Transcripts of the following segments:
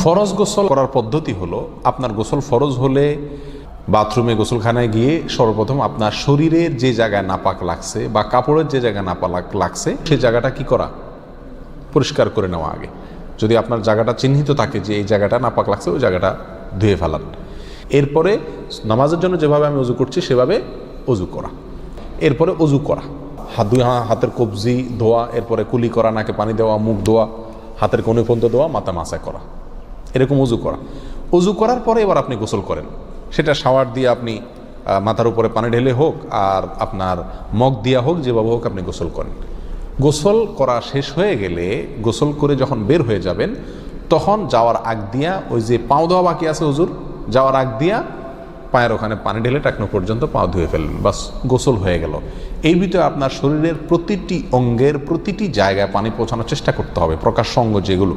ফরজ গোসল করার পদ্ধতি হলো, আপনার গোসল ফরজ হলে বাথরুমে গোসলখানায় গিয়ে সর্বপ্রথম আপনার শরীরের যে জায়গায় নাপাক লাগছে বা কাপড়ের যে জায়গায় নাপাক লাগছে সেই জায়গাটা কি করা, পরিষ্কার করে নেওয়া আগে। যদি আপনার জায়গাটা চিহ্নিত থাকে যে এই জায়গাটা নাপাক লাগছে, ওই জায়গাটা ধুয়ে ফেলান। এরপরে নামাজের জন্য যেভাবে আমি অজু করছি সেভাবে অজু করা। এরপরে অজু করা, হাতের কবজি ধোয়া, এরপরে কুলি করা, নাকে পানি দেওয়া, মুখ ধোয়া, হাতের কনুই পর্যন্ত ধোয়া, মাথা মাসা করা, এরকম অজু করা। অজু করার পরে এবার আপনি গোসল করেন। সেটা শাওয়ার দিয়ে আপনি মাথার উপরে পানি ঢেলে হোক আর আপনার মগ দিয়া হোক, যেভাবে হোক আপনি গোসল করেন। গোসল করা শেষ হয়ে গেলে, গোসল করে যখন বের হয়ে যাবেন, তখন যাওয়ার আগ দিয়া ওই যে পাও ধোয়া বাকি আছে হুজুর, যাওয়ার আগ দিয়া পায়ের ওখানে পানি ঢেলে টাকনো পর্যন্ত পাও ধুয়ে ফেললেন, বাস গোসল হয়ে গেল। এই ভিতরে আপনার শরীরের প্রতিটি অঙ্গের প্রতিটি জায়গায় পানি পৌঁছানোর চেষ্টা করতে হবে। প্রকাশ্য অঙ্গ যেগুলো,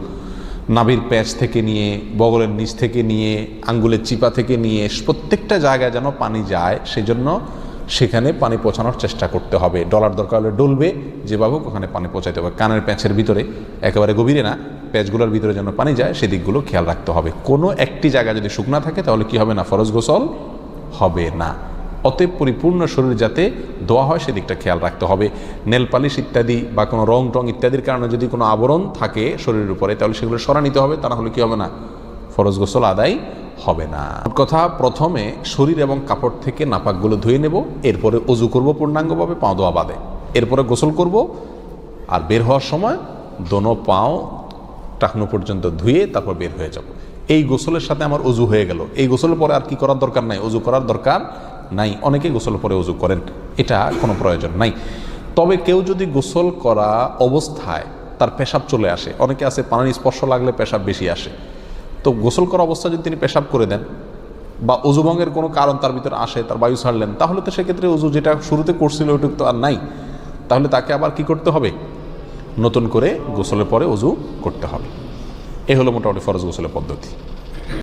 নাভির প্যাচ থেকে নিয়ে, বগলের নিচ থেকে নিয়ে, আঙ্গুলের চিপা থেকে নিয়ে, প্রত্যেকটা জায়গায় যেন পানি যায়, সেজন্য সেখানে পানি পৌঁছানোর চেষ্টা করতে হবে। ডলার দরকার হলে ডলবে, যেভাবে ওখানে পানি পৌঁছাতে হবে। কানের প্যাঁচের ভিতরে, একেবারে গভীরে না, প্যাচগুলোর ভিতরে যেন পানি যায় সেদিকগুলো খেয়াল রাখতে হবে। কোনো একটি জায়গা যদি শুকনা থাকে তাহলে কি হবে না, ফরজ গোসল হবে না। অতএব পরিপূর্ণ শরীর যাতে ধোয়া হয় সেদিকটা খেয়াল রাখতে হবে। নেল পালিশ ইত্যাদি বা কোনো রং টং ইত্যাদির কারণে যদি কোনো আবরণ থাকে শরীরের উপরে, তাহলে সেগুলো সরা নিতে হবে, তা না হলে কি হবে না, ফরজ গোসল আদায় হবে না। কথা, প্রথমে শরীর এবং কাপড় থেকে নাপাকগুলো ধুয়ে নেব, এরপরে অজু করব পূর্ণাঙ্গভাবে, পাও ধোয়া বাদে, এরপরে গোসল করব। আর বের হওয়ার সময় দোনো পাও টাকনো পর্যন্ত ধুয়ে তারপর বের হয়ে যাব। এই গোসলের সাথে আমার অজু হয়ে গেল। এই গোসলের পরে আর কি করার দরকার নাই, অজু করার দরকার নাই। অনেকে গোসলের পরে অজু করেন, এটা কোনো প্রয়োজন নাই। তবে কেউ যদি গোসল করা অবস্থায় তার পেশাব চলে আসে, অনেকে আছে পানির স্পর্শ লাগলে পেশাব বেশি আসে, তো গোসল করা অবস্থায় যদি তিনি পেশাব করে দেন বা অজুভঙ্গের কোনো কারণ তার ভিতরে আসে, তার বায়ু ছাড়লেন, তাহলে তো সেক্ষেত্রে অজু যেটা শুরুতে করছিল ওইটুকু তো আর নাই। তাহলে তাকে আবার কি করতে হবে, নতুন করে গোসলের পরে অজু করতে হবে। এ হলো মোটামুটি ফরজ গোসলের পদ্ধতি।